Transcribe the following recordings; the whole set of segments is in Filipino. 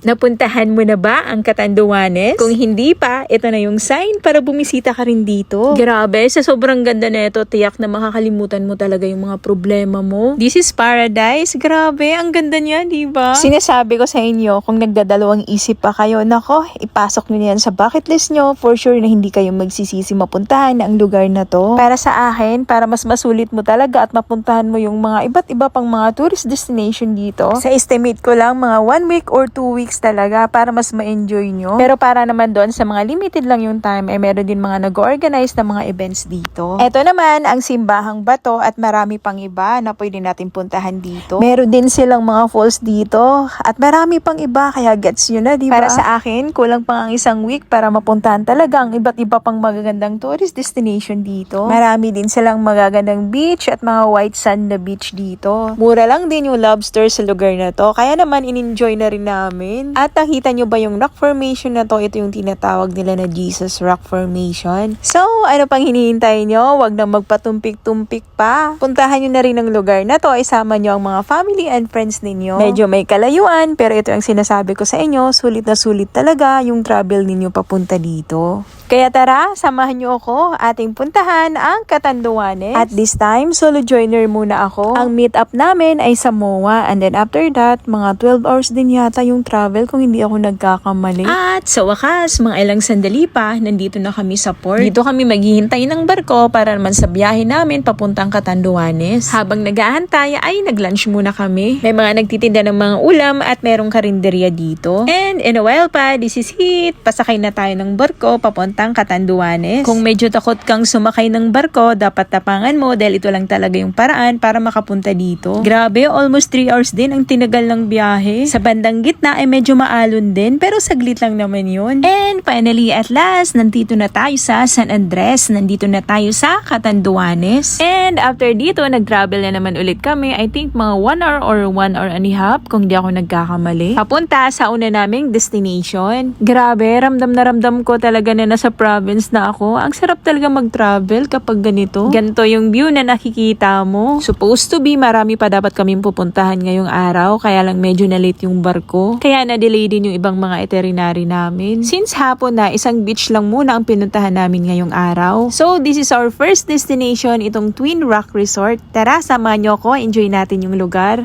Napuntahan mo na ba ang Catanduanes? Kung hindi pa, ito na yung sign para bumisita ka rin dito. Grabe, sa sobrang ganda nito, tiyak na makakalimutan mo talaga yung mga problema mo. This is paradise. Grabe, ang ganda niya, diba? Sinasabi ko sa inyo, kung nagdadalawang isip pa kayo, nako, ipasok nyo yan sa bucket list nyo. For sure na hindi kayo magsisisi mapuntahan ang lugar na to. Para sa akin, para mas masulit mo talaga at mapuntahan mo yung mga iba't iba pang mga tourist destination dito. Sa estimate ko lang, mga 1 week or 2 weeks talaga para mas ma-enjoy nyo. Pero para naman doon sa mga limited lang yung time, meron din mga nag-organize na mga events dito. Ito naman ang Simbahang Bato at marami pang iba na pwede natin puntahan dito. Meron din silang mga falls dito at marami pang iba, kaya gets nyo na, diba? Para sa akin, kulang pang ang 1 week para mapuntahan talaga ang iba't iba pang magagandang tourist destination dito. Marami din silang magagandang beach at mga white sand na beach dito. Mura lang din yung lobster sa lugar na to, kaya naman in-enjoy na rin namin. At nakita nyo ba yung rock formation na to? Ito yung tinatawag nila na Jesus Rock Formation. So, ano pang hinihintay nyo? Wag na magpatumpik-tumpik pa. Puntahan nyo na rin ang lugar na to. Isama nyo ang mga family and friends ninyo. Medyo may kalayuan, pero ito ang sinasabi ko sa inyo. Sulit na sulit talaga yung travel ninyo papunta dito. Kaya tara, samahan nyo ako ating puntahan ang Catanduanes. At this time, solo joiner muna ako. Ang meet up namin ay sa MOA, and then after that, mga 12 hours din yata yung travel kung hindi ako nagkakamali. At sa wakas, mga ilang sandali pa, nandito na kami sa port. Dito kami maghihintay ng barko para naman sa biyahe namin papuntang Catanduanes. Habang naghahantay ay nag-lunch muna kami. May mga nagtitinda ng mga ulam at merong karinderya dito. And in a while pa, this is it. Pasakay na tayo ng barko papuntang Catanduanes. Kung medyo takot kang sumakay ng barko, dapat tapangan mo dahil ito lang talaga yung paraan para makapunta dito. Grabe, almost 3 hours din ang tinagal ng biyahe. Sa bandang gitna ay medyo maalon din, pero saglit lang naman yun. And finally, at last, nandito na tayo sa San Andres. Nandito na tayo sa Catanduanes. And after dito, nag-travel na naman ulit kami. I think mga 1 hour or 1 hour and a half, kung di ako nagkakamali. Papunta sa una naming destination. Grabe, ramdam na ramdam ko talaga na nasa province na ako. Ang sarap talaga mag-travel kapag ganito. Ganito yung view na nakikita mo. Supposed to be, marami pa dapat kaming pupuntahan ngayong araw, kaya lang medyo na late yung barko. Kaya na-delay din yung ibang mga itinerary namin. Since hapon na, isang beach lang muna ang pinuntahan namin ngayong araw. So, this is our first destination, itong Twin Rock Resort. Tara, samahan nyo ako. Enjoy natin yung lugar.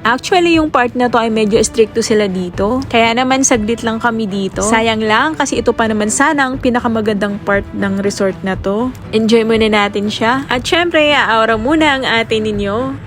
Actually, yung part na to ay medyo stricto sila dito. Kaya naman saglit lang kami dito. Sayang lang kasi ito pa naman sana ang pinakamagandang part ng resort na to. Enjoy muna natin siya. At syempre, aura muna ang atin ninyo.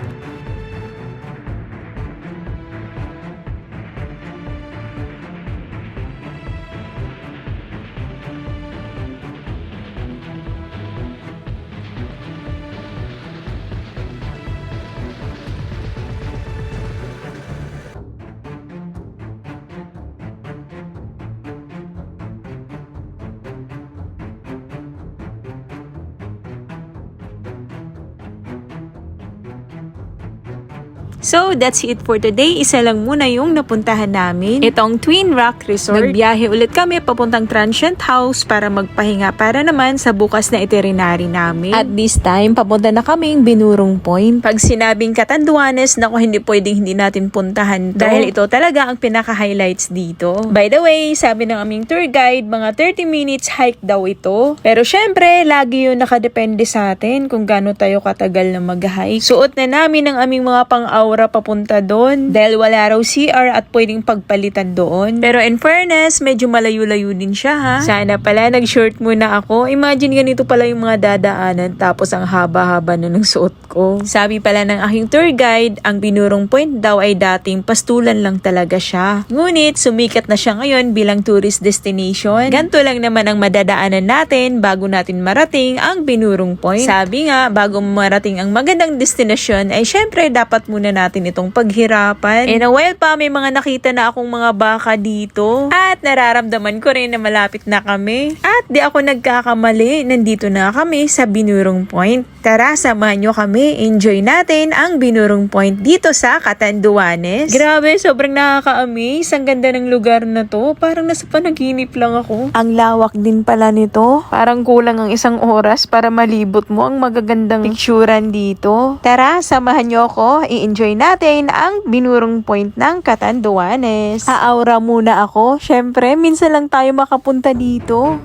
So, that's it for today. Isa lang muna yung napuntahan namin. Itong Twin Rock Resort. Nagbiyahe ulit kami papuntang Transient House para magpahinga para naman sa bukas na itinerary namin. At this time, papunta na kaming Binurong Point. Pag sinabing Catanduanes, naku, hindi pwedeng hindi natin puntahan to. Dahil ito talaga ang pinaka-highlights dito. By the way, sabi ng aming tour guide, mga 30 minutes hike daw ito. Pero syempre, lagi yun nakadepende sa atin kung gaano tayo katagal na mag-hike. Suot na namin ang aming mga pang-aura papunta doon dahil wala raw CR at pwedeng pagpalitan doon. Pero in fairness, medyo malayo-layo din siya ha. Sana pala nag-short muna ako. Imagine ganito pala yung mga dadaanan tapos ang haba-haba na ng suot ko. Sabi pala ng aking tour guide, ang Binurong Point daw ay dating pastulan lang talaga siya. Ngunit sumikat na siya ngayon bilang tourist destination. Ganto lang naman ang madadaanan natin bago natin marating ang Binurong Point. Sabi nga, bago marating ang magandang destinasyon ay syempre dapat muna natin natin itong paghirapan. And well pa, may mga nakita na akong mga baka dito. At nararamdaman ko rin na malapit na kami. At di ako nagkakamali, nandito na kami sa Binurong Point. Tara, samahan nyo kami. Enjoy natin ang Binurong Point dito sa Catanduanes. Grabe, sobrang nakaka-amaze. Ang ganda ng lugar na to. Parang nasa panaginip lang ako. Ang lawak din pala nito. Parang kulang ang isang oras para malibot mo ang magagandang picturean dito. Tara, samahan nyo ako. I-enjoy natin ang Binurong Point ng Catanduanes. Aaura muna ako. Syempre, minsan lang tayo makapunta dito.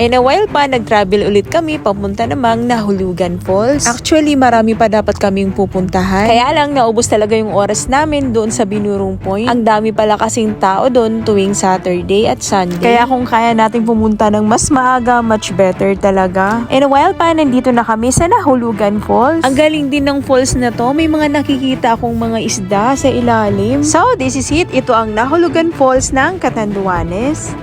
And a while pa, nag-travel ulit kami papunta namang Nahulugan Falls. Actually, marami pa dapat kaming pupuntahan. Kaya lang, naubos talaga yung oras namin doon sa Binurong Point. Ang dami pala kasing tao doon tuwing Saturday at Sunday. Kaya kung kaya natin pumunta ng mas maaga, much better talaga. And a while pa, nandito na kami sa Nahulugan Falls. Ang galing din ng falls na to. May mga nakikita akong mga isda sa ilalim. So, this is it. Ito ang Nahulugan Falls ng Catanduanes.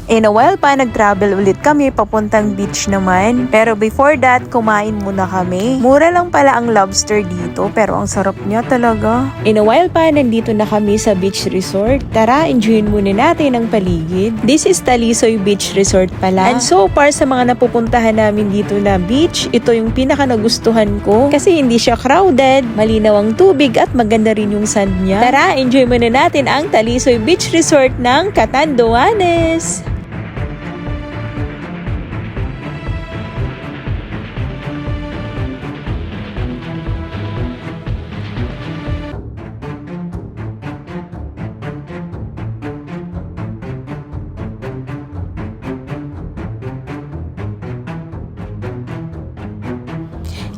In a while pa, nag-travel ulit kami papuntang beach naman. Pero before that, kumain muna kami. Mura lang pala ang lobster dito, pero ang sarap niya talaga. In a while pa, nandito na kami sa beach resort. Tara, enjoyin muna natin ang paligid. This is Talisoy Beach Resort pala. And so far, sa mga napupuntahan namin dito na beach, ito yung pinaka nagustuhan ko. Kasi hindi siya crowded, malinaw ang tubig at maganda rin yung sand niya. Tara, enjoy muna natin ang Talisoy Beach Resort ng Catanduanes.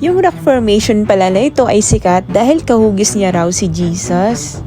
Yung rock formation pala na ito ay sikat dahil kahugis niya raw si Jesus.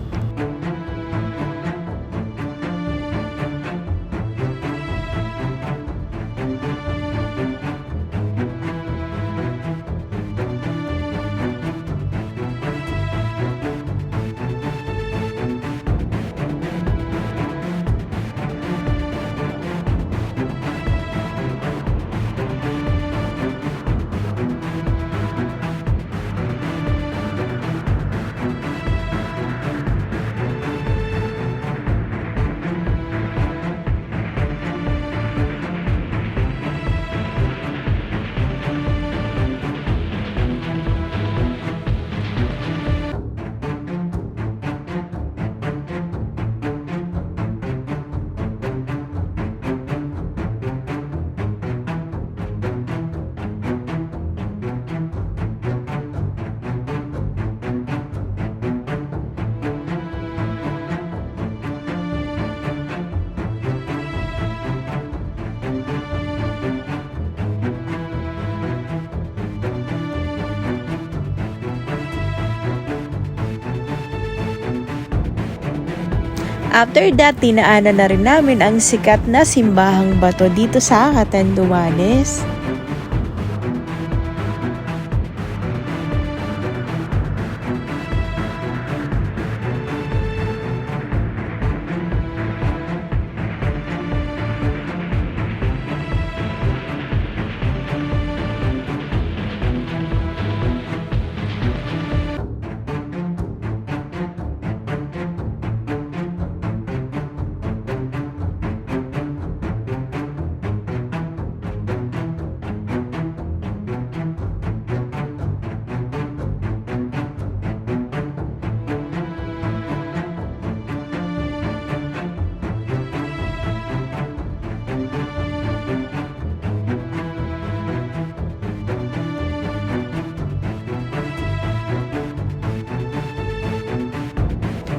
After that, tinaanan na rin namin ang sikat na simbahang bato dito sa Catanduanes.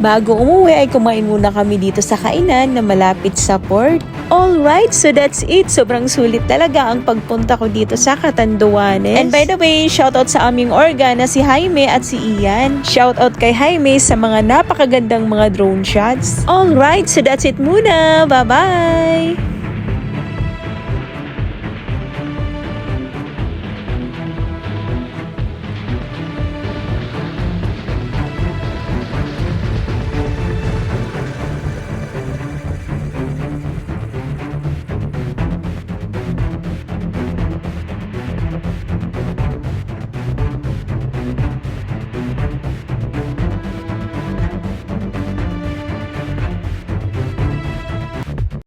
Bago umuwi ay kumain muna kami dito sa kainan na malapit sa port. Alright, so that's it. Sobrang sulit talaga ang pagpunta ko dito sa Catanduanes. And by the way, shoutout sa aming orga na si Jaime at si Ian. Shoutout kay Jaime sa mga napakagandang mga drone shots. Alright, so that's it muna. Bye-bye!